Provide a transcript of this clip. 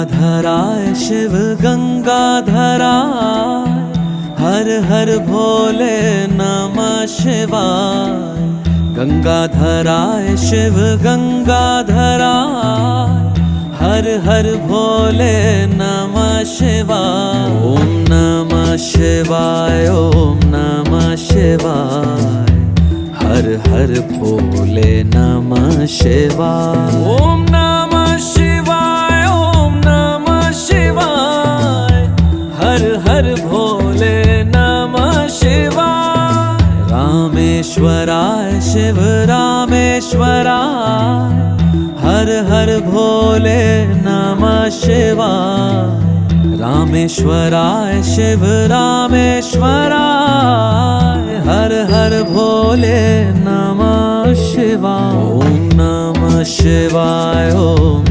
गंगाधराय शिव गंगाधराय, हर हर भोले नमः शिवाय। गंगाधराय शिव गंगाधराय, हर हर भोले नमः शिवाय। ओम नमः शिवाय, ओम नमः शिवाय, हर हर भोले नमः शिवाय। ओम नमः शिवाय, ओम नमः शिवाय, हर हर भोले नमः शिवाय। रामेश्वराय शिव रामेश्वराय, हर हर भोले नमः शिवाय। रामेश्वराय शिव रामेश्वराय, हर हर भोले नमः शिवाय। ओम नमः शिवाय, ओम